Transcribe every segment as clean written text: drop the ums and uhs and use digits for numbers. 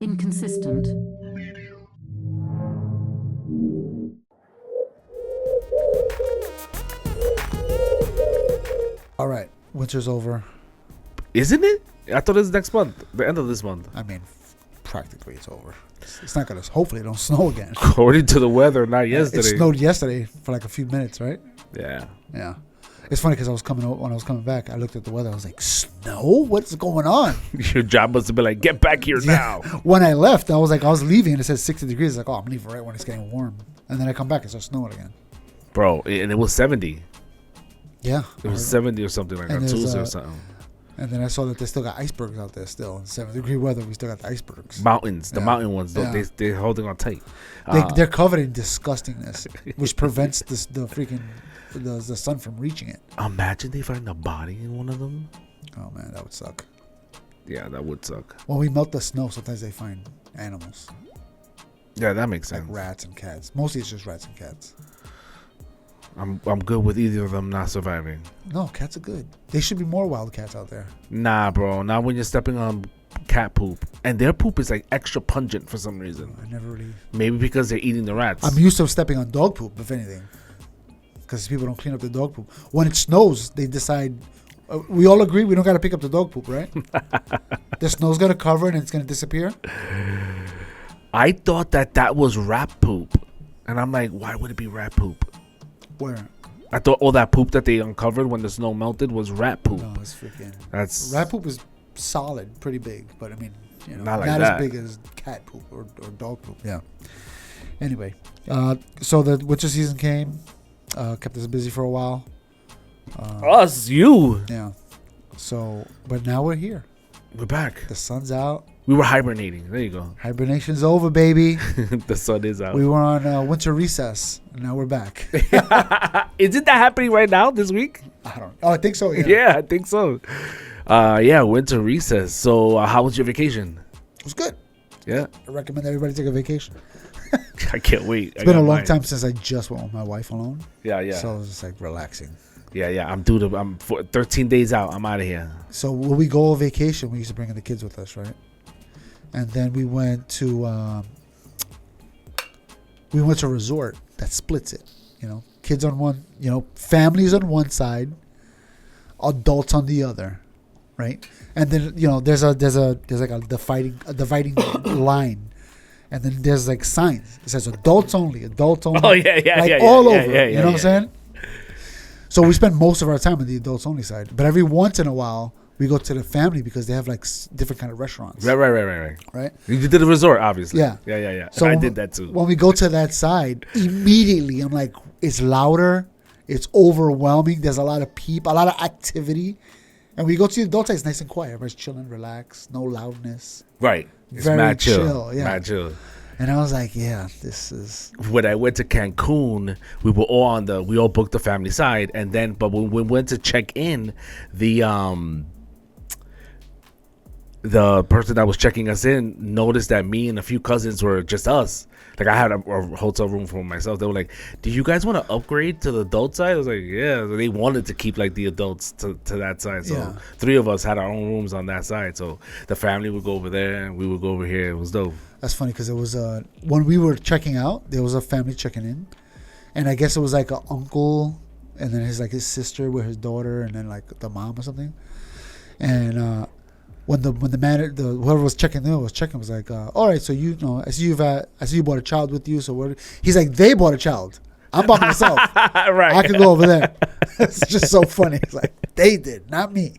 Inconsistent. All right, winter's over. Isn't it? I thought it was next month, the end of this month. I mean, practically it's over. It's not gonna. Hopefully, it don't snow again. According to the weather, not yesterday. It snowed yesterday for like a few minutes, right? Yeah. Yeah. It's funny because when I was coming back, I looked at the weather. I was like, snow? What's going on? Your job must have been like, get back here now. When I left, I was leaving and it said 60 degrees. I was like, oh, I'm leaving right when it's getting warm. And then I come back, it starts snowing again. Bro, and it was 70. Yeah. It was 70 or something like that, Tuesday or something. And then I saw that they still got icebergs out there still. In 70-degree weather, we still got the icebergs. Mountains, the mountain ones, though, Yeah. they're holding on tight. They're covered in disgustingness, which prevents the sun from reaching it. Imagine they find a body in one of them. Oh, man, that would suck. Yeah, that would suck. When we melt the snow, sometimes they find animals. Yeah, that makes sense. Like rats and cats. Mostly it's just rats and cats. I'm good with either of them not surviving. No, cats are good. There should be more wild cats out there. Nah, bro. Not when you're stepping on cat poop. And their poop is like extra pungent for some reason. I never really... Maybe because they're eating the rats. I'm used to stepping on dog poop, if anything. Because people don't clean up the dog poop. When it snows, they decide... we all agree we don't got to pick up the dog poop, right? The snow's going to cover it and it's going to disappear. I thought that was rat poop. And I'm like, why would it be rat poop? Where? I thought all that poop that they uncovered when the snow melted was rat poop. No, it's freaking... That's rat poop is solid, pretty big. But I mean, you know, Not like not that. as big as cat poop or dog poop. Yeah. Anyway, so the winter season came. Kept us busy for a while. us, you. Yeah. So, but now we're here. We're back. The sun's out. We were hibernating. There you go. Hibernation's over, baby. The sun is out. We were on winter recess, and now we're back. Isn't that happening right now this week? I don't. Oh, I think so. Yeah. Yeah, I think so. Yeah, winter recess. So, how was your vacation? It was good. Yeah, I recommend everybody take a vacation. I can't wait. It's been a long time since I just went with my wife alone. Yeah, yeah, So it was just like relaxing. yeah. I'm for 13 days out. I'm out of here. So when we go on vacation, we used to bring the kids with us, right? And then we went to a resort that splits it. You know, kids on one, families on one side, adults on the other, right? And then there's like a dividing line. And then there's like signs. It says adults only, adults only. Oh yeah, like yeah, all yeah, over. yeah, You know what I'm saying? So we spend most of our time on the adults only side. But every once in a while, we go to the family because they have like different kind of restaurants. Right. Right? You did a resort, obviously. Yeah. Yeah. So I did that too. When we go to that side, immediately I'm like, it's louder. It's overwhelming. There's a lot of people, a lot of activity. And we go to the adult side, it's nice and quiet. Everybody's chilling, relaxed, no loudness. Right. It's Very mad chill. yeah. Mad chill. And I was like, yeah, this is... When I went to Cancun, we were all we all booked the family side, and then, but when we went to check in, the person that was checking us in noticed that me and a few cousins were just us. Like, I had a hotel room for myself. They were like, do you guys want to upgrade to the adult side? I was like, yeah. They wanted to keep like the adults to that side. So Yeah. 3 of us had our own rooms on that side. So the family would go over there and we would go over here. It was dope. That's funny because it was when we were checking out, there was a family checking in, and I guess it was like an uncle, and then his sister with his daughter, and then like the mom or something. And when the man, whoever was checking in was like, all right, so I see you brought a child with you. So what? He's like, they brought a child. I'm by myself. Right. I can go over there. It's just so funny. It's like they did, not me.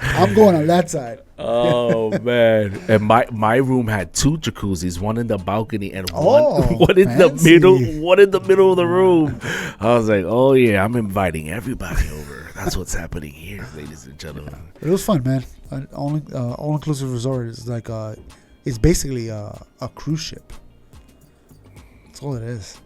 I'm going on that side. Oh man! And my room had 2 jacuzzis, one in the balcony and one in fancy. the middle, one in the middle of the room. I was like, oh yeah, I'm inviting everybody over. That's what's happening here, ladies and gentlemen. It was fun, man. An all inclusive resort is like it's basically a cruise ship. That's all it is.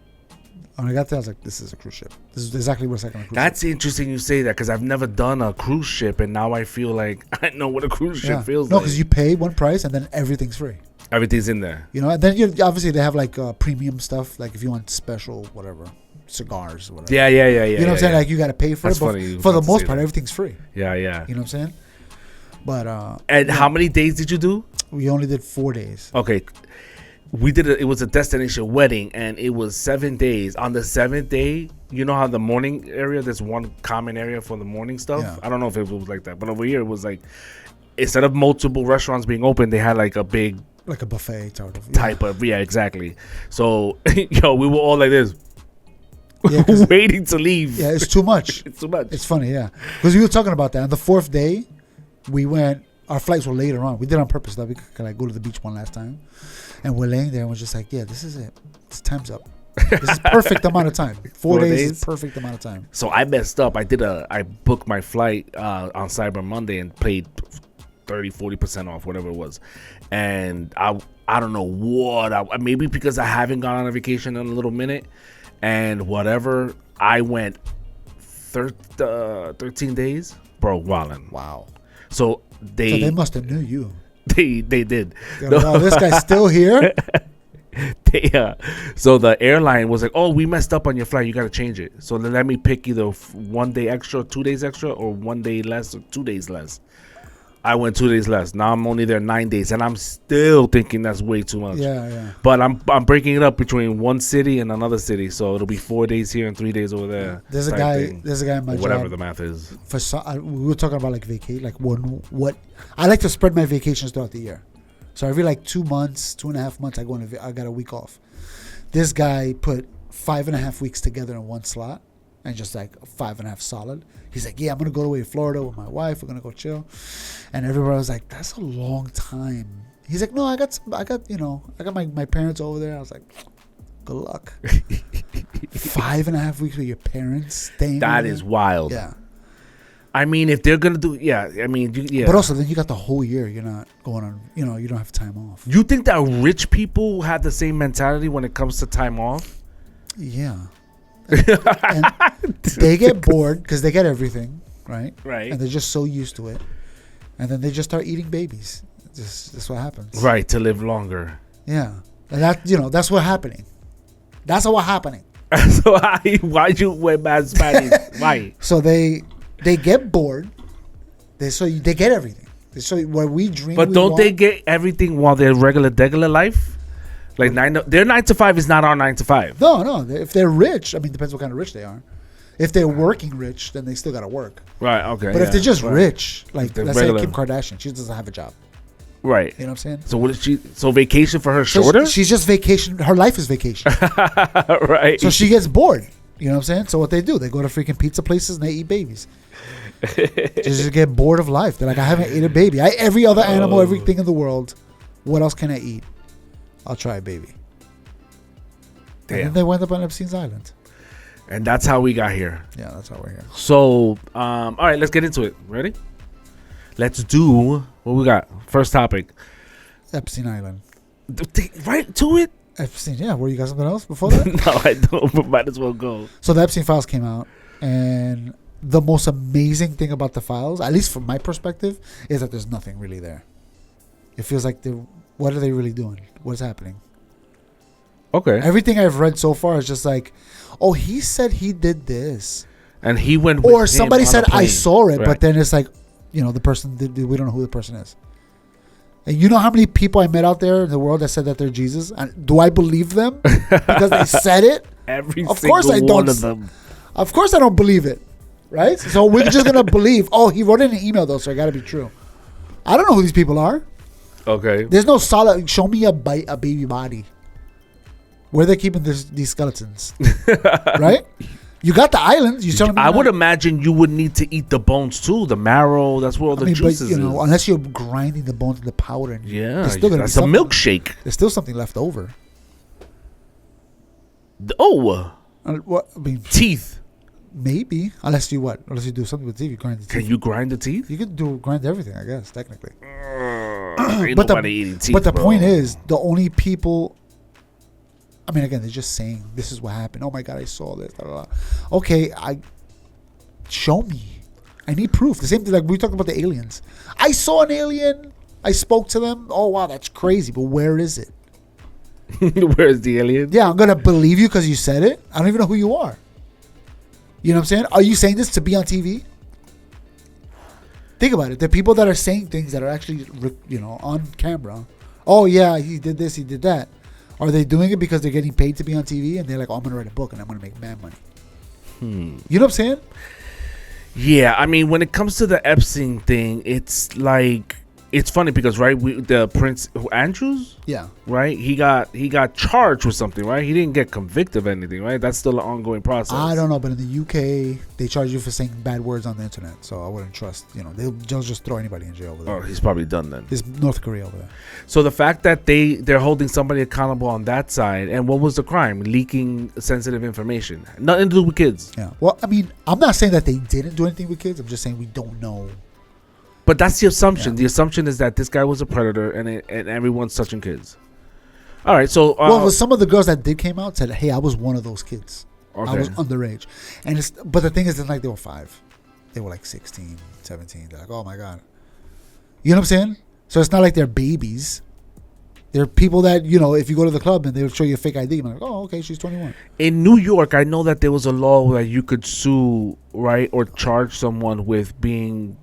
When I got there, I was like, this is a cruise ship. This is exactly what it's like on a cruise That's interesting you say that because I've never done a cruise ship, and now I feel like I know what a cruise ship. ship feels No, like. because you pay one price and then everything's free. Everything's in there. And then obviously they have like premium stuff, like if you want special whatever cigars or whatever. Yeah. You know what I'm saying? Yeah. Like you got to pay for That's it, but funny for the to most say part, that. everything's free. Yeah. You know what I'm saying? But And how many days did you do? We only did 4 days. Okay. We did it was a destination wedding, and it was 7 days. On the 7th day, you know how the morning area, there's one common area for the morning stuff. Yeah. I don't know if it was like that, but over here it was like, instead of multiple restaurants being open, they had like a big Like a buffet type of, yeah, exactly. So yo, we were all like this, Yeah, waiting to leave. Yeah, it's too much. It's too much. It's funny, yeah, because we were talking about that. On the 4th day, we went. Our flights were later on. We did it on purpose that we could like go to the beach one last time, and we're laying there and we're just like, yeah, this is it. This time's up. This is perfect amount of time. 4 days is perfect amount of time. So I messed up. I booked my flight on Cyber Monday and paid 30-40% off, whatever it was, and I don't know what maybe because I haven't gone on a vacation in a little minute, and whatever, I went 13 days, bro, wildin'. Wow. So they must have knew you. They did. Oh, this guy's still here. So the airline was like, oh, we messed up on your flight, you got to change it, so they let me pick either 1 day extra, 2 days extra, or 1 day less or 2 days less. I went 2 days less. Now I'm only there 9 days, and I'm still thinking that's way too much. Yeah. But I'm breaking it up between one city and another city, so it'll be 4 days here and 3 days over there. There's a guy in my whatever job, the math is. We were talking about like vacation, like what I like to spread my vacations throughout the year. So every like 2 months, 2.5 months, I got a week off. This guy put 5.5 weeks together in one slot, and just like 5.5 solid. He's like, yeah, I'm gonna go away to Florida with my wife. We're gonna go chill. And everybody was like, that's a long time. He's like, no, I got my parents over there. I was like, good luck. 5.5 weeks with your parents staying. That is wild. Yeah. I mean, if they're gonna do, yeah. But also, then you got the whole year. You're not going on. You don't have time off. You think that rich people have the same mentality when it comes to time off? Yeah. And they get bored because they get everything, right? Right. And they're just so used to it, and then they just start eating babies. That's what happens. Right, to live longer. Yeah, and that's what happening. That's what happening. So why you wear bad Spanish? Why? So they get bored. They get everything. So what we dream. But don't they get everything while they're regular life? Like their 9 to 5 is not our 9 to 5. No. If they're rich, I mean, depends what kind of rich they are. If they're working rich, then they still gotta work. Right. Okay. But if they're just rich, like let's regular. say Kim Kardashian, she doesn't have a job. Right. You know what I'm saying? So what is she? So vacation for her shorter? She's just vacation. Her life is vacation. Right. So she gets bored. You know what I'm saying? So what they do, they go to freaking pizza places and they eat babies. Just get bored of life. They're like, I haven't ate a baby. Every other animal, everything in the world. What else can I eat? I'll try a baby. Damn. And then they wind up on Epstein's Island. And that's how we got here. Yeah, that's how we're here. So, all right, let's get into it. Ready? Let's do what we got. First topic. Epstein Island. Right to it? Epstein, yeah. Were you got something else before that? No, I don't, but might as well go. So the Epstein files came out, and the most amazing thing about the files, at least from my perspective, is that there's nothing really there. It feels like what are they really doing? What's happening? Okay. Everything I've read so far is just like, oh, he said he did this. And he went with or somebody said, I saw it, right. But then it's like, the person, we don't know who the person is. And you know how many people I met out there in the world that said that they're Jesus? And do I believe them? Because they said it? Of course I don't. One of them. Of course I don't believe it. Right? So we're just going to believe, he wrote in an email though, so it got to be true. I don't know who these people are. Okay. There's no solid. Show me a baby body. Where they're keeping these skeletons, right? You got the island. You telling me? I would imagine you would need to eat the bones too, the marrow. That's where all the juices. But, unless you're grinding the bones into powder, and that's a milkshake. There's still something left over. What? I mean, teeth. Maybe, unless you do something with teeth. You grind the teeth. Can you grind the teeth? You could grind everything, I guess, technically. Ain't nobody eating teeth. But the point is, the only people. I mean, again, they're just saying this is what happened. Oh my God, I saw this. Blah, blah, blah. Okay, show me. I need proof. The same thing, like we talked about the aliens. I saw an alien. I spoke to them. Oh wow, that's crazy. But where is it? Where's the alien? Yeah, I'm gonna believe you because you said it. I don't even know who you are. You know what I'm saying? Are you saying this to be on TV? Think about it. The people that are saying things that are actually, on camera. Oh yeah, he did this, he did that. Are they doing it because they're getting paid to be on TV and they're like, oh, I'm gonna write a book and I'm gonna make mad money? You know what I'm saying? Yeah, I mean, when it comes to the Epstein thing, it's like, it's funny because, right, the Prince Andrews, Yeah. right, he got charged with something, right? He didn't get convicted of anything, right? That's still an ongoing process. I don't know, but in the UK, they charge you for saying bad words on the internet, so I wouldn't trust. They'll just throw anybody in jail over there. Oh, he's probably done then. There's North Korea over there. So the fact that they're holding somebody accountable on that side, and what was the crime? Leaking sensitive information, nothing to do with kids. Yeah. Well, I mean, I'm not saying that they didn't do anything with kids. I'm just saying we don't know. But that's the assumption. Yeah. The assumption is that this guy was a predator, and everyone's touching kids. All right, so well, some of the girls that did came out said, "Hey, I was one of those kids. okay. I was underage." But the thing is, it's like they were 5, they were like 16, 17. They're like, "Oh my god," you know what I'm saying? So it's not like they're babies. They're people that if you go to the club and they would show you a fake ID, I'm like, "Oh, okay, she's 21." In New York, I know that there was a law that you could sue, right, or charge someone with being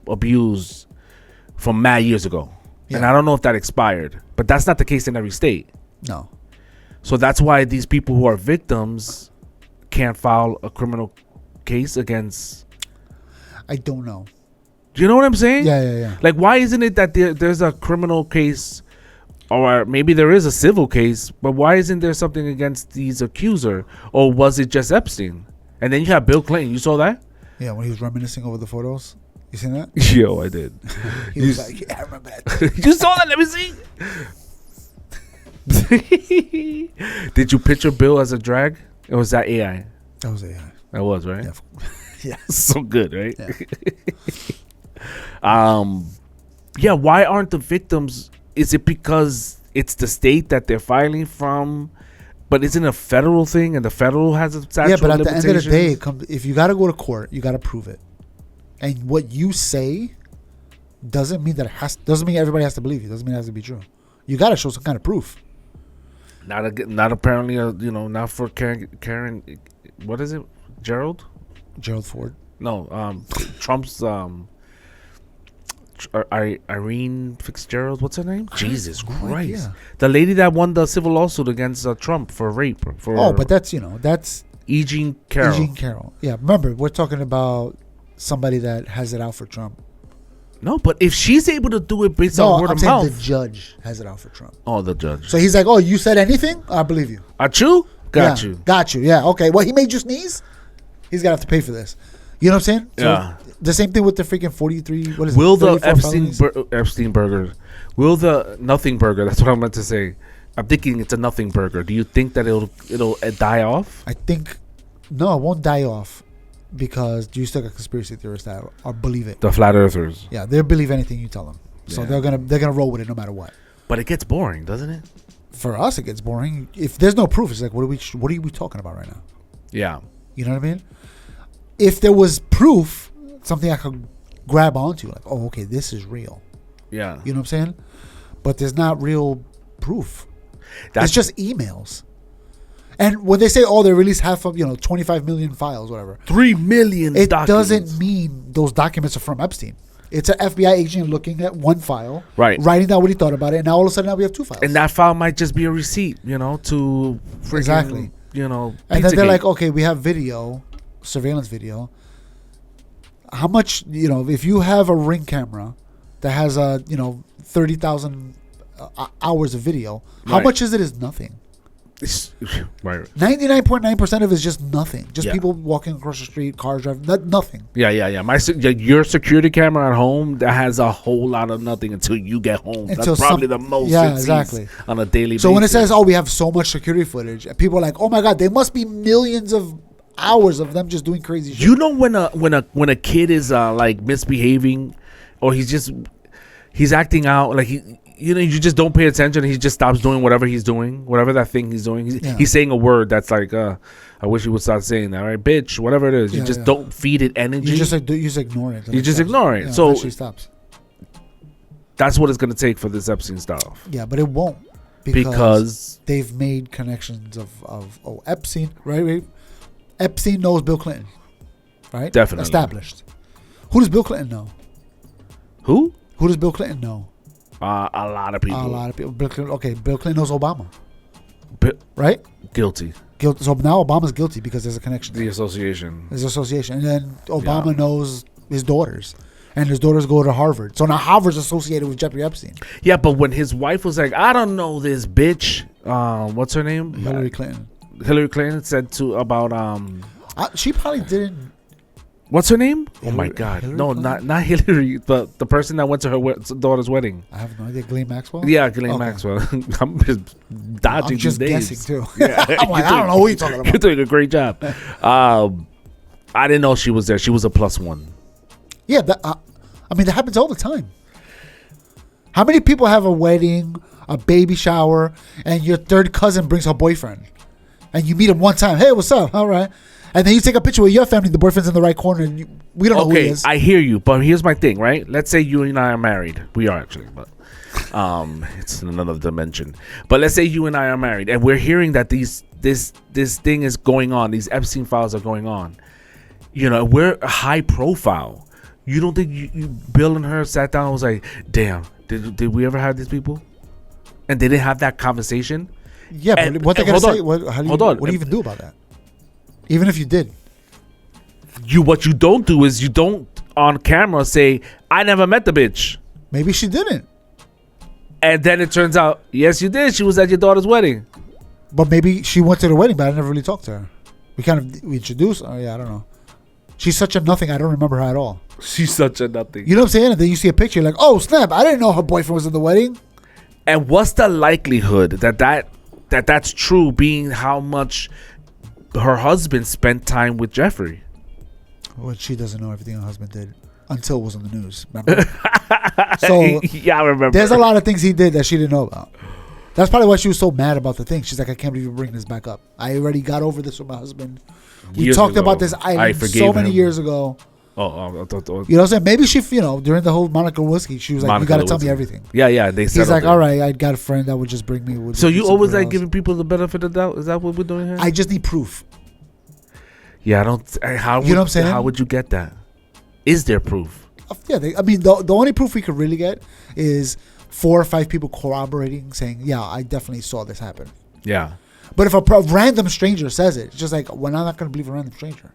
abused from mad years ago. Yeah. And I don't know if that expired, but that's not the case in every state. No. So that's why these people who are victims can't file a criminal case against. I don't know. Do you know what I'm saying? Yeah. Like, why isn't it that there's a criminal case, or maybe there is a civil case, but why isn't there something against these accuser? Or was it just Epstein? And then you have Bill Clinton. You saw that? Yeah, when he was reminiscing over the photos. You seen that? Yo, I did. He was like, "Yeah, I remember that." You saw that? Let me see. Did you picture Bill as a drag? Or was that AI? That was AI. That was, right? Yeah. Yeah. So good, right? Yeah. Yeah, why aren't the victims? Is it because it's the state that they're filing from? But isn't it a federal thing, and the federal has a statute? Yeah, but at the end of the day, limitations? if you got to go to court, you got to prove it. And what you say doesn't mean everybody has to believe you. Doesn't mean it has to be true. You got to show some kind of proof. Not apparently, not for Karen. What is it? Gerald Ford. No, Trump's Irene Fitzgerald. What's her name? Jesus Christ! Idea. The lady that won the civil lawsuit against Trump for rape. But that's E. Jean Carroll. E. Jean Carroll. Yeah, remember we're talking about somebody that has it out for Trump. No, but if she's able to do it based on word I'm of saying mouth, the judge has it out for Trump. Oh, the judge. So he's like, "Oh, you said anything? I believe you." Achoo? Got you. Got you. Yeah. Okay. Well, he made you sneeze. He's gonna have to pay for this. You know what I'm saying? Yeah. So the same thing with the freaking 43. What is Will it? the 34 Epstein burger? Will the nothing burger? That's what I meant to say. I'm thinking it's a nothing burger. Do you think that it'll die off? I think no, it won't die off because you still got conspiracy theorists that are believe it. The flat earthers. Yeah, they'll believe anything you tell them. So Yeah. they're gonna roll with it no matter what. But it gets boring, doesn't it? For us, it gets boring. If there's no proof, it's like, what are we talking about right now? Yeah. You know what I mean? If there was proof, something I could grab onto, like, oh, okay, this is real. Yeah. You know what I'm saying? But there's not real proof. It's just emails. And when they say, oh, they released half of, 25 million files, whatever. 3 million It documents. doesn't mean those documents are from Epstein. It's an FBI agent looking at one file, Right. writing down what he thought about it, and now all of a sudden now we have 2 files. And that file might just be a receipt, to freaking, Exactly. And then they're like, okay, we have video, surveillance video. How much, if you have a Ring camera that has 30,000 hours of video, how Right. much is it? Is nothing. Right. 99.9% of it is just nothing. Just Yeah. people walking across the street, cars driving, nothing. Yeah. Your security camera at home that has a whole lot of nothing until you get home. Until That's probably the most. yeah, it sees exactly. On a daily basis. So when it says, oh, we have so much security footage, and people are like, oh my God, there must be millions of hours of them just doing crazy shit. when a kid is like misbehaving, or he's acting out like you just don't pay attention, and he just stops doing whatever he's doing, whatever that thing he's doing. He's saying a word that's like, I wish he would stop saying that, right, bitch, whatever it is. You just don't feed it energy. You just ignore it. You just ignore it. Yeah, so eventually stops. That's what it's gonna take for this Epstein stuff. Yeah, but it won't because they've made connections of Epstein, right? Epstein knows Bill Clinton, right? Definitely established. Who does Bill Clinton know? Who? Who does Bill Clinton know? A lot of people. A lot of people. Bill Clinton knows Obama, Bi- right? Guilty. Guilty. So now Obama's guilty because there's a connection. The association. There's association, and then Obama knows his daughters, and his daughters go to Harvard. So now Harvard's associated with Jeffrey Epstein. Yeah, but when his wife was like, "I don't know this bitch," what's her name? Hillary Clinton. Hillary Clinton said about She probably didn't. what's her name? Oh Hillary- my God! Hillary No, Clinton? not Hillary, but the person that went to her daughter's wedding. I have no idea. Ghislaine Maxwell. Yeah, Ghislaine Okay. Maxwell. I'm just dodging I'm just these names. guessing too. Yeah. I'm like, I don't know who you're talking You're about. doing a great job. I didn't know she was there. She was a +1. Yeah, I mean that happens all the time. How many people have a wedding, a baby shower, and your third cousin brings her boyfriend, and you meet him one time? Hey, what's up? All right, and then you take a picture with your family. The boyfriend's in the right corner, and we don't know who he Okay, is. I hear you, but here's my thing, right? Let's say you and I are married. We are actually, but it's in another dimension. But let's say you and I are married, and we're hearing that this thing is going on. These Epstein files are going on. You know, we're high profile. You don't think you Bill and her sat down and was like, damn, did we ever have these people? And they didn't have that conversation? Yeah, And- but what they and gonna hold say? on. What Hold on. do you even do about that? Even if you did, What you don't do is you don't on camera say, I never met the bitch. maybe she didn't. And then it turns out, yes, you did. She was at your daughter's wedding. But maybe she went to the wedding, but I never really talked to her. We introduced. Oh yeah, I don't know. She's such a nothing. I don't remember her at all. She's such a nothing. You know what I'm saying? And then you see a picture, you're like, oh snap! I didn't know her boyfriend was in the wedding. And what's the likelihood that's true, being how much her husband spent time with Jeffrey? Well, she doesn't know everything her husband did until it was on the news. Remember? So Yeah, I remember. there's a lot of things he did that she didn't know about. That's probably why she was so mad about the thing. She's like, I can't believe you're bringing this back up. I already got over this with my husband. We Years talked ago. about this I island forgave so many him. years ago. Oh, You know what I'm saying? Maybe she, during the whole Monica Lewinsky, she was like, you got to tell me Lewinsky. everything. Yeah. They He's settled like, it. all right, I got a friend that would just bring me. With So you always like else. giving people the benefit of the doubt? Is that what we're doing here? I just need proof. Yeah, I don't. How You know what I'm saying? How would you get that? Is there proof? Yeah, the only proof we could really get is 4 or 5 people corroborating, saying, yeah, I definitely saw this happen. Yeah. But if a random stranger says it, it's just like, well, I'm not going to believe a random stranger.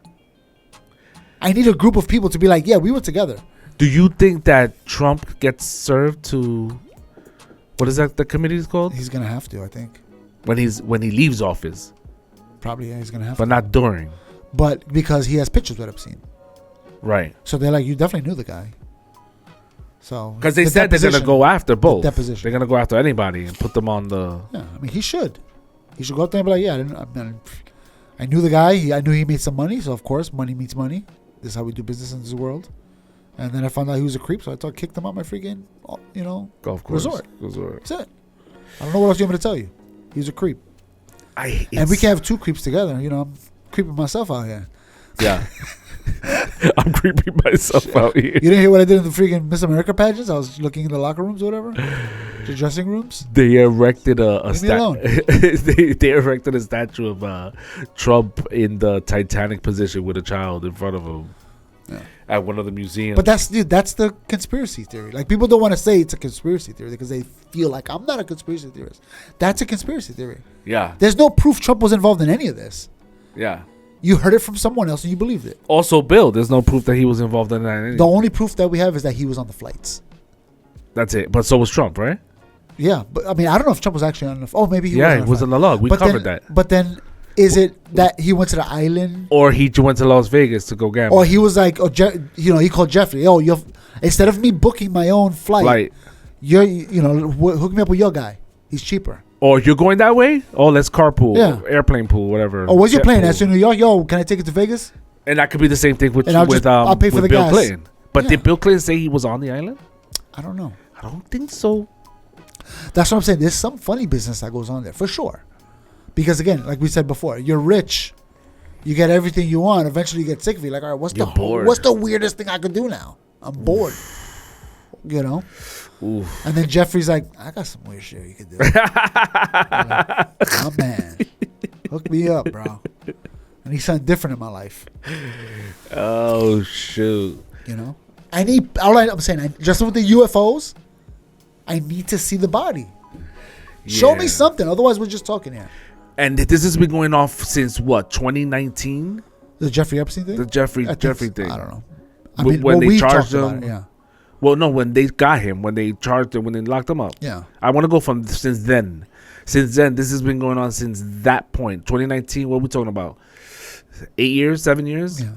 I need a group of people to be like, yeah, we were together. Do you think that Trump gets served to? What is that? The committee is called He's going to have to, I think. when he leaves office, Probably, yeah, he's going to have but to. not during. But because he has pictures with Epstein. Right. So they're like, you definitely knew the guy. So Because they the said they're gonna deposition- go after both. deposition. They're gonna go after anybody and put them on the. Yeah, I mean, he should. He should go up there and be like, yeah, I knew the guy. I knew he made some money. So, of course, money meets money. This is how we do business in this world. And then I found out he was a creep. So I kicked him out my freaking, Golf course. resort. Resort. That's it. I don't know what else you want me to tell you. He was a creep. And we can't have 2 creeps together. I'm creeping myself out here. Yeah. I'm creeping myself out here. You didn't hear what I did in the freaking Miss America pageants? I was looking in the locker rooms or whatever. The dressing rooms. They erected a Leave me alone. they erected a statue of Trump in the Titanic position with a child in front of him at one of the museums. But that's the conspiracy theory. Like, people don't want to say it's a conspiracy theory because they feel like I'm not a conspiracy theorist. That's a conspiracy theory. yeah, There's no proof Trump was involved in any of this. yeah. You heard it from someone else and you believed it. Also, Bill, there's no proof that he was involved in that. The only proof that we have is that he was on the flights. That's it. But so was Trump, right? Yeah, but I mean, I don't know if Trump was actually on the. Oh, maybe he was. Yeah, on it the was flight. on the log. We But covered then, that. But then, is it that he went to the island, Or he went to Las Vegas to go gamble. or he was like, he called Jeffrey. Oh, instead of me booking my own flight, hook me up with your guy. He's cheaper. Or you're going that way? Oh, let's carpool. Yeah. Airplane pool, whatever. Oh, what's your Jet plane? pool. That's in New York. Yo, can I take it to Vegas? And that could be the same thing with And I'll pay for with the Bill gas. Clinton. But Yeah. did Bill Clinton say he was on the island? I don't know. I don't think so. That's what I'm saying. There's some funny business that goes on there for sure. Because again, like we said before, you're rich, you get everything you want. Eventually, you get sick of it. Like, all right, You're bored. what's the weirdest thing I could do now? I'm bored. Oof. And then Jeffrey's like, I got some weird shit you could do. My man, hook me up, bro. I need something different in my life. Oh shoot. I'm saying, just with the UFOs, I need to see the body. Show me something. Otherwise, we're just talking here. And this has been going off since what, 2019? The Jeffrey Epstein thing? The Jeffrey thing. I don't know. When they charged him. Yeah. Well, no, when they got him, when they charged him, when they locked him up. Yeah. I want to go from since then. Since then, this has been going on since that point. 2019, what are we talking about? 8 years, 7 years? Yeah.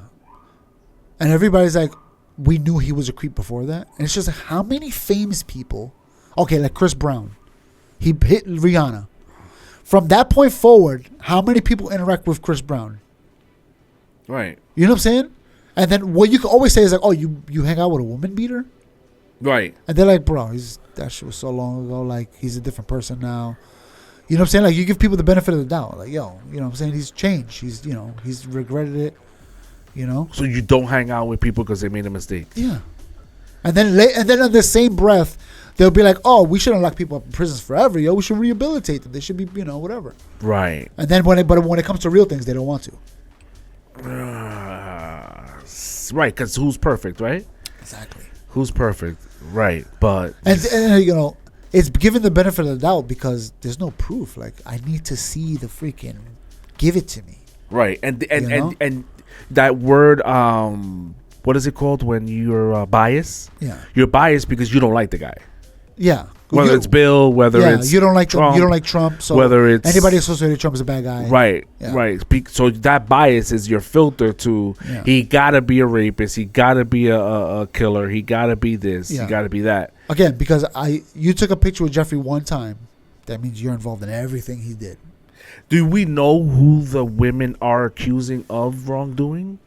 And everybody's like, we knew he was a creep before that. And it's just like, how many famous people, okay, like Chris Brown, he hit Rihanna. From that point forward, how many people interact with Chris Brown? Right. You know what I'm saying? And then what you can always say is like, oh, you hang out with a woman beater? Right. And they're like, bro, that shit was so long ago. Like, he's a different person now. You know what I'm saying? Like, you give people the benefit of the doubt. Like, yo, you know what I'm saying? He's changed. He's regretted it. You know? So you don't hang out with people because they made a mistake. Yeah. And then in the same breath, they'll be like, oh, we shouldn't lock people up in prisons forever, yo. We should rehabilitate them. They should be, whatever. Right. And then when it comes to real things, they don't want to. Right, because who's perfect, right? Exactly. Who's perfect, right? But and it's given the benefit of the doubt because there's no proof. Like, I need to see the freaking, give it to me. Right, and that word, what is it called when you're biased? Yeah, you're biased because you don't like the guy. Yeah. Whether it's Bill, whether it's you don't like Trump, you don't like Trump, so whether it's anybody associated with Trump is a bad guy. Right, right. So that bias is your filter to he gotta be a rapist, he gotta be a killer, he gotta be this, he gotta be that. Again, because you took a picture with Jeffrey one time, that means you're involved in everything he did. Do we know who the women are accusing of wrongdoing?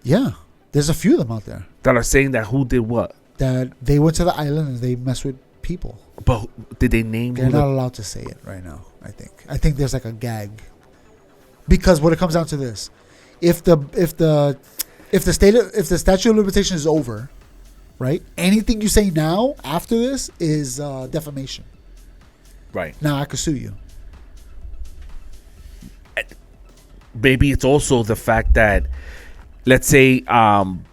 Yeah, there's a few of them out there that are saying that who did what. That they went to the island and they messed with people. But did they name? They're not allowed to say it right now. I think there's like a gag. Because what it comes down to this, if the statute of limitation is over, right? Anything you say now after this is defamation. Right. Now I could sue you. Maybe it's also the fact that, let's say, one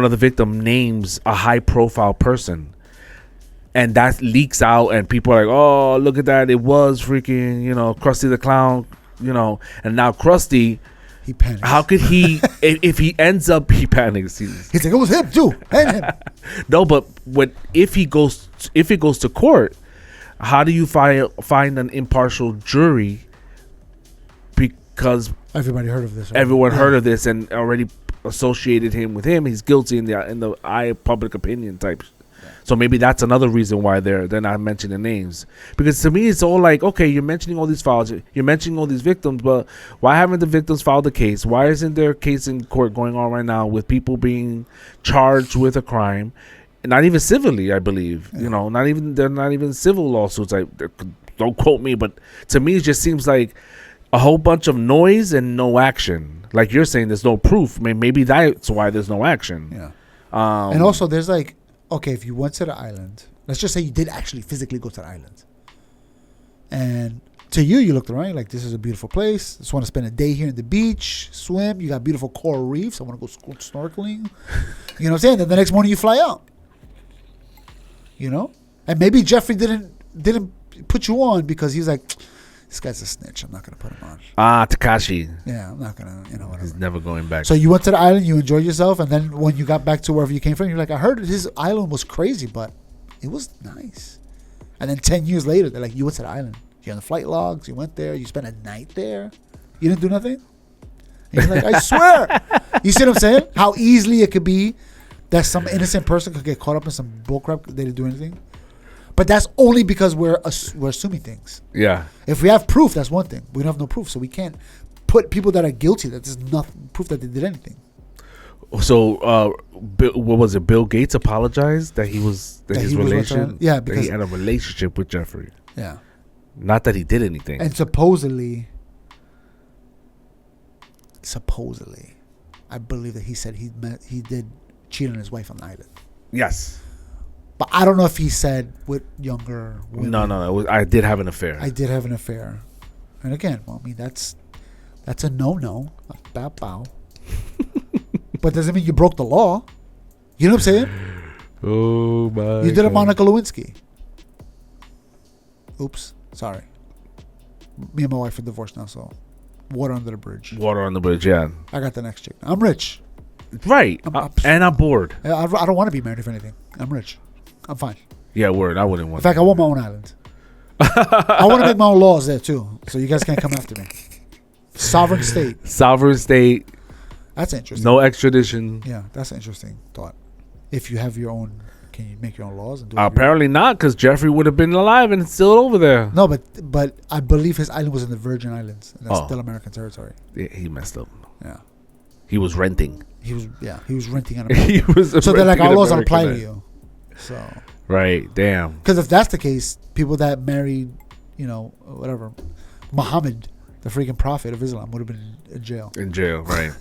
of the victim names a high profile person. And that leaks out, and people are like, "Oh, look at that! It was freaking, Krusty the Clown, And now Krusty, he panics. How could he? if he ends up, he panics. He's like, "It was him too, and him." No, but if he goes to court, how do you find an impartial jury? Because everybody heard of this. Right? Everyone heard of this and already associated him with him. He's guilty in the eye of public opinion type. So maybe that's another reason why they're not mentioning names. Because to me, it's all like, okay, you're mentioning all these files, you're mentioning all these victims, but why haven't the victims filed a case? Why isn't there a case in court going on right now with people being charged with a crime? Not even civilly, I believe. Yeah. They're not even civil lawsuits. Don't quote me, but to me, it just seems like a whole bunch of noise and no action. Like you're saying, there's no proof. I mean, maybe that's why there's no action. Yeah. And also, there's like, okay, if you went to the island, let's just say you did actually physically go to the island. And to you looked around, like, this is a beautiful place. Just want to spend a day here in the beach, swim. You got beautiful coral reefs. I want to go snorkeling. You know what I'm saying? Then the next morning you fly out. And maybe Jeffrey didn't put you on because he's like, this guy's a snitch. I'm not going to put him on. Takashi. Yeah, I'm not going to, whatever. He's never going back. So you went to the island, you enjoyed yourself, and then when you got back to wherever you came from, you're like, I heard his island was crazy, but it was nice. And then 10 years later, they're like, you went to the island. You're on the flight logs. You went there. You spent a night there. You didn't do nothing? And you're like, I swear. You see what I'm saying? How easily it could be that some innocent person could get caught up in some bullcrap. They didn't do anything. But that's only because we're assuming things. Yeah. If we have proof, that's one thing. We don't have no proof, so we can't put people that are guilty. That there's nothing proof that they did anything. So, what was it? Bill Gates apologized that his relation. Yeah, because he had a relationship with Jeffrey. Yeah. Not that he did anything. And supposedly, I believe that he said he did cheat on his wife on the island. Yes. But I don't know if he said with younger women. No. I did have an affair. And again, well, I mean, that's a no-no. A bow. But doesn't mean you broke the law. You know what I'm saying? Oh my! You did a God. Monica Lewinsky. Oops, sorry. Me and my wife are divorced now, so water under the bridge. Water on the bridge. Yeah. I got the next chick. I'm rich. Right. I'm and I'm bored. I don't want to be married for anything. I'm rich. I'm fine. Yeah, word. I wouldn't In want. fact, I want my own island. I want to make my own laws there too, so you guys can't come after me. Sovereign state. Sovereign state. That's interesting. No extradition. Yeah, that's an interesting thought. If you have your own, can you make your own laws and do? Apparently not, because Jeffrey would have been alive and still over there. No, but I believe his island was in the Virgin Islands, and that's Oh. still American territory. Yeah, he messed up. Yeah, He was renting. he was renting on He America. was. So they're like, our renting laws don't American apply to land. you. So, Right. Damn. because if that's the case, people that married, whatever, Muhammad, the freaking prophet of Islam, would have been in jail. In jail. Right.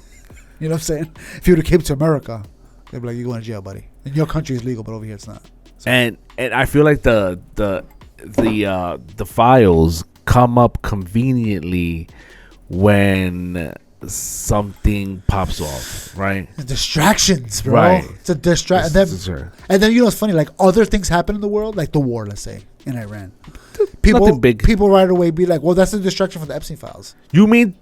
You know what I'm saying? If you would have came to America, they'd be like, you're going to jail, buddy. In your country is legal, but over here it's not. So, And I feel like the files come up conveniently when something pops off, right? distractions, bro. Right. It's a distraction. And then you know what's funny? Like other things happen in the world, like the war, let's say, in Iran. Nothing big. People right away be like, well, that's a distraction from the Epstein files. You mean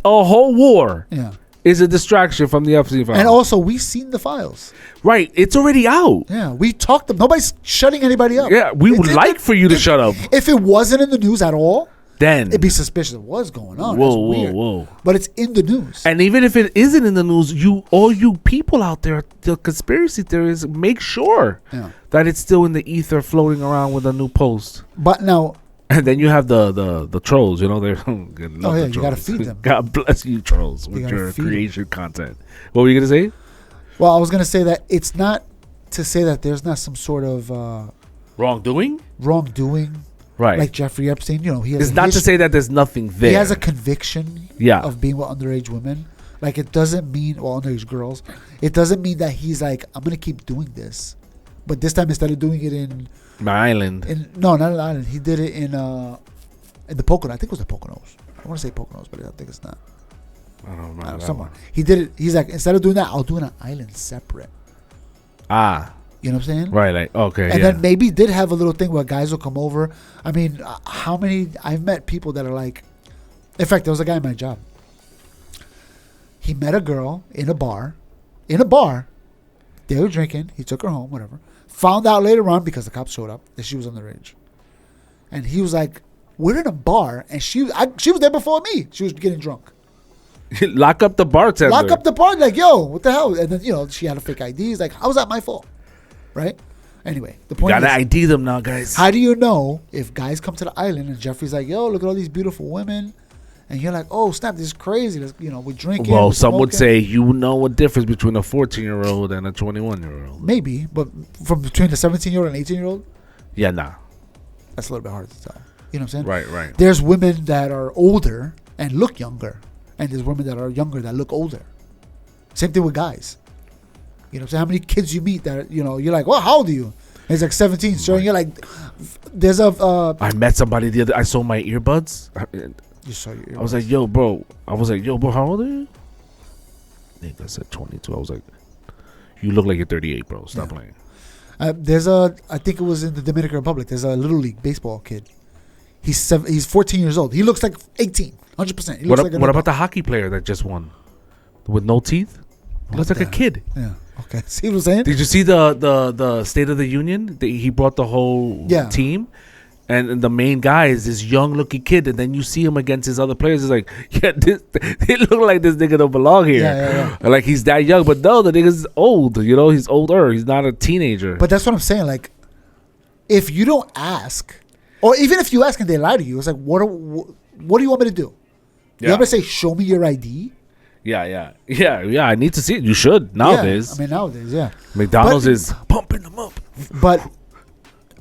a whole war Yeah. is a distraction from the Epstein files? And also, we've seen the files. Right. It's already out. Yeah. We talked them. Nobody's shutting anybody up. Yeah. We would like for you to shut up. If it wasn't in the news at all, Then. it'd be suspicious of what's going on. Whoa, That's whoa, weird. whoa. But it's in the news. And even if it isn't in the news, all you people out there, the conspiracy theorists, make sure Yeah. that it's still in the ether floating around with a new post. But now, And then you have the trolls, they're Oh, yeah, you gotta feed them. God bless you, trolls, with gotta your feed 'em. creation content. What were you gonna say? well, I was going to say that it's not to say that there's not some sort of Wrongdoing? wrongdoing. Right. Like Jeffrey Epstein, he has It's a not to history- say that there's nothing there. He has a conviction Yeah. of being with underage women. Like, it doesn't mean, underage girls. It doesn't mean that he's like, I'm going to keep doing this. But this time, instead of doing it My island. no, not an island. He did it in the Poconos. I think it was the Poconos. I want to say Poconos, but I think it's not. I don't remember that Somewhere. one. He did it. He's like, instead of doing that, I'll do it on an island separate. Ah. You know what I'm saying? Right. Like, okay. And yeah. then maybe did have a little thing where guys will come over. I mean, how many? I've met people that are like, in fact, there was a guy in my job. He met a girl in a bar. They were drinking. He took her home, whatever. Found out later on, because the cops showed up, that she was underage. And he was like, we're in a bar, and she was there before me. She was getting drunk. Lock up the bartender. Lock up the bar, like, yo, what the hell? And then, she had a fake ID. He's like, how's that my fault? Right? Anyway, the point Gotta is, ID them now, guys. how do you know if guys come to the island and Jeffrey's like, yo, look at all these beautiful women, and you're like, oh snap, this is crazy. Let's, we're drinking. Well, we're some would smoking. say you know a difference between a 14-year-old and a 21-year-old. Maybe, but from between the 17-year-old and 18-year-old, Yeah, nah. that's a little bit harder to tell. You know what I'm saying? Right. There's women that are older and look younger, and there's women that are younger that look older. Same thing with guys. You know what I'm saying? How many kids you meet that, you're like, well, how old are you? And he's like 17, sir. And you're like, there's a... I met somebody the other. I sold my earbuds. you saw your I was like, yo, bro. How old are you? Nigga said 22. I was like, you look like you're 38, bro. Stop playing. I think it was in the Dominican Republic. There's a little league baseball kid. He's 14 years old. He looks like 18, 100%. What about the hockey player that just won with no teeth? He looks like a kid. Yeah. Okay. See what I'm saying? Did you see the State of the Union? He brought the whole team, and the main guy is this young-looking kid, and then you see him against his other players. It's like, they look like this nigga don't belong here. Yeah. Like he's that young, but no, the nigga's old. He's older. He's not a teenager. But that's what I'm saying. Like, if you don't ask, or even if you ask and they lie to you, it's like, what do you want me to do? You want me to say, show me your ID? Yeah. I need to see it. You should nowadays. Yeah, I mean, nowadays, yeah. McDonald's is pumping them up. But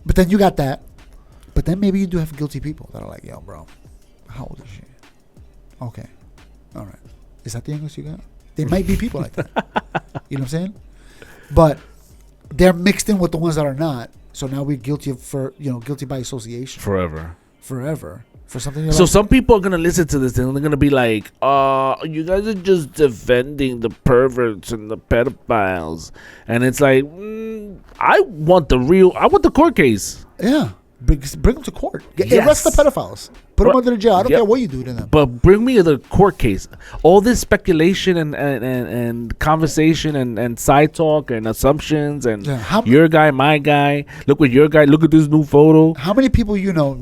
then you got that. But then maybe you do have guilty people that are like, yo, bro, how old is she? Okay. All right. Is that the youngest you got? There might be people like that. You know what I'm saying? But they're mixed in with the ones that are not. So now we're guilty by association. Forever. for something. You're So like, some people are gonna listen to this and they're gonna be like, you guys are just defending the perverts and the pedophiles," and it's like, I want the court case. yeah, bring them to court. Yes. Arrest the pedophiles. Put them Or- under the jail. I don't Yep. care what you do to them. But bring me the court case. All this speculation and conversation and side talk and assumptions and Yeah, your guy, my guy. Look what your guy. Look at this new photo. How many people you know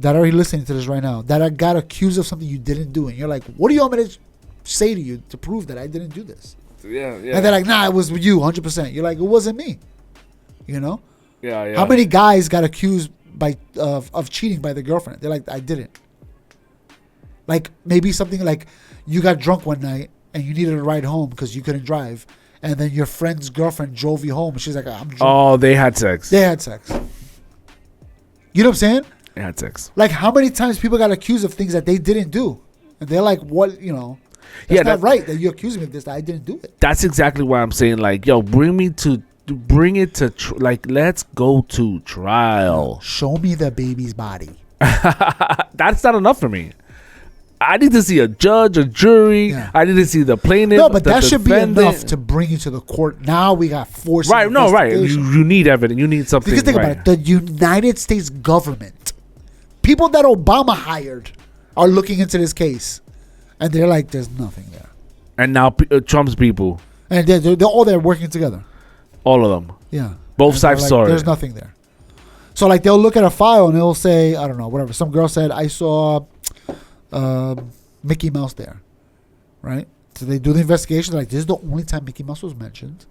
that are listening to this right now that got accused of something you didn't do, and you're like, what do you want me to say to you to prove that I didn't do this? Yeah. And they're like, nah, it was you, 100%. You're like, it wasn't me. You know? Yeah. How many guys got accused of cheating by their girlfriend? They're like, I didn't. Like maybe something like you got drunk one night and you needed a ride home because you couldn't drive, and then your friend's girlfriend drove you home. She's like, I'm drunk. Oh, they had sex. They had sex. You know what I'm saying? They had sex. Like how many times people got accused of things that they didn't do, and they're like, what? You know, that's Yeah, not right that you accuse me of this. That I didn't do it. That's exactly why I'm saying, like, yo, bring it to like, let's go to trial. Show me the baby's body. That's not enough for me. I need to see a judge, a jury. Yeah. I need to see the plaintiff. No, but the that should be defendant. enough to bring you to the court. Now we got forced. Right, no, right. investigation. You need evidence. You need something. Because think right. about it. The United States government, people that Obama hired, are looking into this case, and they're like, "There's nothing there." And now Trump's people, And they're all there working together. all of them, Yeah, both And sides they're like, saw there's it. nothing there. So like they'll look at a file and they'll say, I don't know, whatever. Some girl said, I saw Mickey Mouse there, right? So they do the investigation. Like, this is the only time Mickey Mouse was mentioned,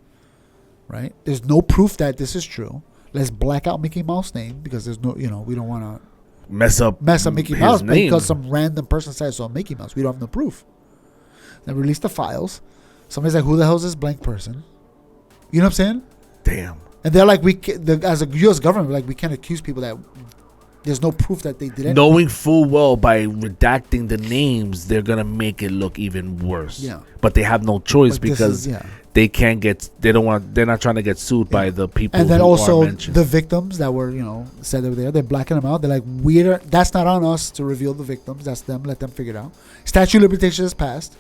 right? There's no proof that this is true. Let's black out Mickey Mouse name because there's no, we don't want to Mess up Mickey his Mouse name. because some random person said I saw Mickey Mouse. We don't have no proof. They release the files. Somebody's like, who the hell is this blank person? You know what I'm saying? Damn. And they're like, as a U.S. government, we're like, we can't accuse people that there's no proof that they did anything. Knowing full well by redacting the names, they're gonna make it look even worse. Yeah. But they have no choice But this because is- yeah. they can't get. They don't want. They're not trying to get sued by the people. And then who also are mentioned. the victims that were, said they were there, they're blacking them out. They're like, that's not on us to reveal the victims. That's them. Let them figure it out. Statute of limitations is passed.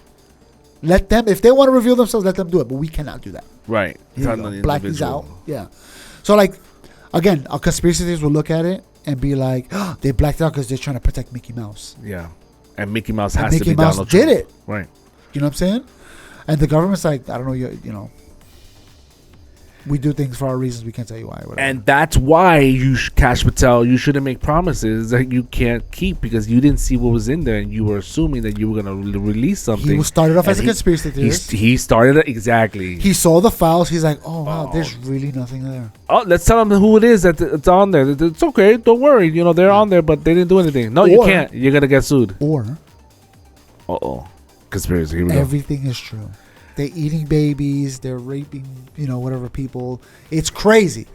Let them, if they want to reveal themselves, let them do it. But we cannot do that. Right. It's Here on you go. the Black these individual. out. Yeah. So like, again, our conspiracy theorists will look at it and be like, they blacked out because they're trying to protect Mickey Mouse. Yeah. And Mickey Mouse And has Mickey to be Mouse Donald did Trump. it. Right. You know what I'm saying? And the government's like, I don't know, we do things for our reasons. We can't tell you why. Whatever. And that's why Cash Patel, you shouldn't make promises that you can't keep because you didn't see what was in there and you were assuming that you were going to release something. He was started off And as a conspiracy theorist. He started it exactly. He saw the files. He's like, oh, wow, there's really nothing there. Oh, let's tell them who it is that it's on there. It's okay. Don't worry. They're on there, but they didn't do anything. No, you Or- can't. You're going to get sued. Or Uh-oh. Conspiracy. Here we go. everything is true. They're eating babies. They're raping, whatever people. It's crazy.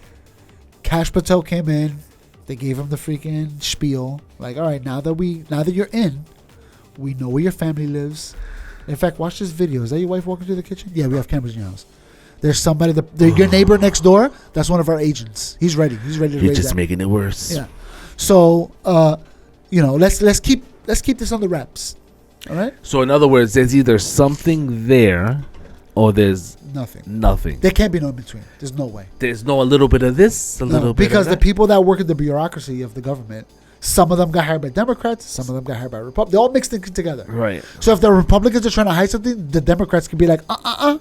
Cash Patel came in. They gave him the freaking spiel. Like, all right, now that you're in, we know where your family lives. In fact, watch this video. Is that your wife walking through the kitchen? Yeah, we have cameras in your house. There's somebody. Your neighbor next door. That's one of our agents. He's ready. He's ready to You're raise just that. making it worse. Yeah. So, let's keep this on the wraps. All right. So, in other words, there's either something there or there's Nothing. nothing. There can't be no in between. There's no way. There's a little bit of this, a little bit because of the that. people that work in the bureaucracy of the government, some of them got hired by Democrats, some of them got hired by Republicans. They all mixed in together. Right. So if the Republicans are trying to hide something, the Democrats can be like, I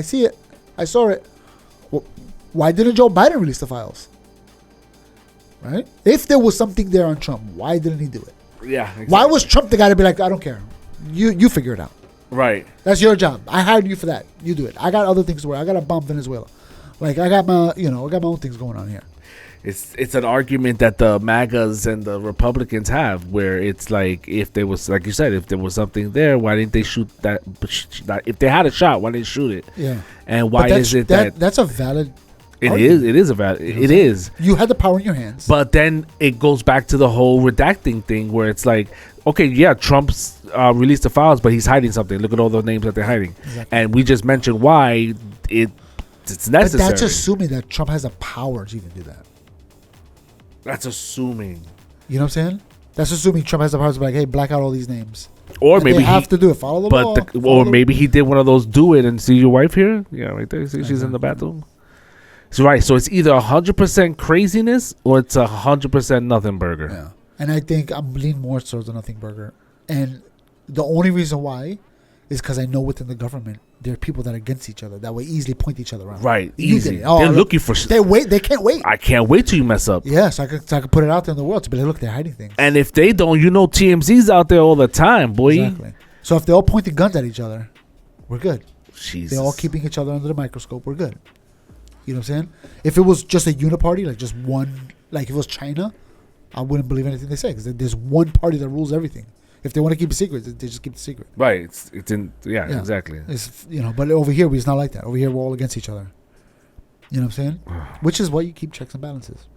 see it. I saw it. Well, why didn't Joe Biden release the files? Right? If there was something there on Trump, why didn't he do it? Yeah. Exactly. Why was Trump the guy to be like, I don't care. You figure it out. Right. That's your job. I hired you for that. You do it. I got other things to worry. I got to bomb Venezuela. Like I got my own things going on here. It's an argument that the MAGAs and the Republicans have, where it's like, if there was, like you said, if there was something there, why didn't they shoot that? If they had a shot, why didn't they shoot it? Yeah. And why is it that that's a valid? it argument. is a valid? It is. You had the power in your hands. But then it goes back to the whole redacting thing, where it's like, okay, yeah, Trump's released the files, but he's hiding something. Look at all the names that they're hiding, Exactly. and we just mentioned why it's necessary. But that's assuming that Trump has the power to even do that. That's assuming. You know what I'm saying? That's assuming Trump has the power to be like, hey, black out all these names. Or And maybe they have to do it. Follow the law. or maybe he did one of those. Do it and see your wife here. Yeah, right there. See, she's in the bathroom. So right. So it's either 100% craziness or it's 100% nothing burger. Yeah. And I think I'm leaning more towards the nothing burger. And the only reason why is because I know within the government there are people that are against each other that will easily point each other out. Right. You Easy. did it. Oh, They're look, looking for. They can't wait. I can't wait till you mess up. Yeah, so I could put it out there in the world to be like, look, they're hiding things. And if they don't, TMZ's out there all the time, boy. Exactly. So if they're all pointing guns at each other, we're good. Jesus. They're all keeping each other under the microscope. We're good. You know what I'm saying? If it was just a uniparty, like just one, like if it was China, I wouldn't believe anything they say because there's one party that rules everything. If they want to keep it secret, they just keep it secret. Right. It's in. Yeah. Exactly. It's, but over here, it's not like that. Over here, we're all against each other. You know what I'm saying? Which is why you keep checks and balances.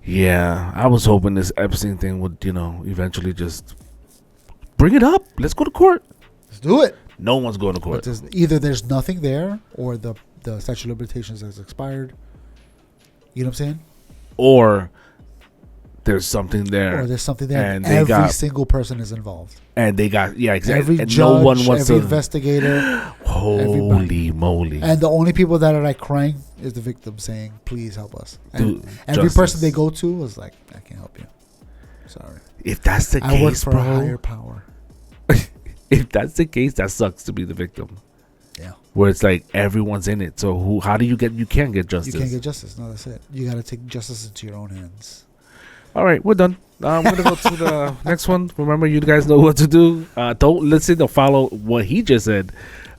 Yeah. I was hoping this Epstein thing would, eventually just bring it up. Let's go to court. Let's do it. No one's going to court. But either there's nothing there or the statute of limitations has expired. You know what I'm saying? Or there's something there. Or there's something there. And every single person is involved. And they got, exactly. Every and judge, no one wants every to. investigator. Holy everybody. moly. And the only people that are like crying is the victim saying, please help us. And Dude, every person they go to was like, I can't help you. Sorry. If that's the case, I work for bro, a higher power. If that's the case, that sucks to be the victim. Yeah. Where it's like everyone's in it. So how do you can't get justice. You can't get justice. No, that's it. You got to take justice into your own hands. All right, we're done. I'm going to go to the next one. Remember, you guys know what to do. Don't listen or follow what he just said.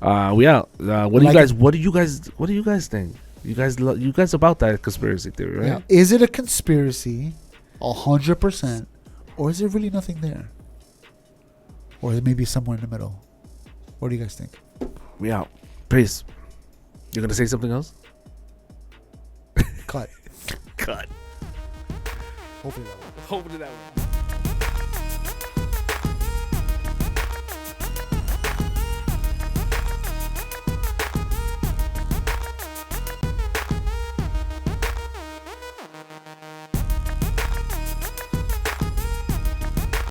We out. What do you guys think? You guys about that conspiracy theory, right? Yeah. Is it a conspiracy 100% or is there really nothing there? Or it may be somewhere in the middle. What do you guys think? We out. Peace. You're going to say something else? Cut. Cut. Hopefully that will. Hopefully that will.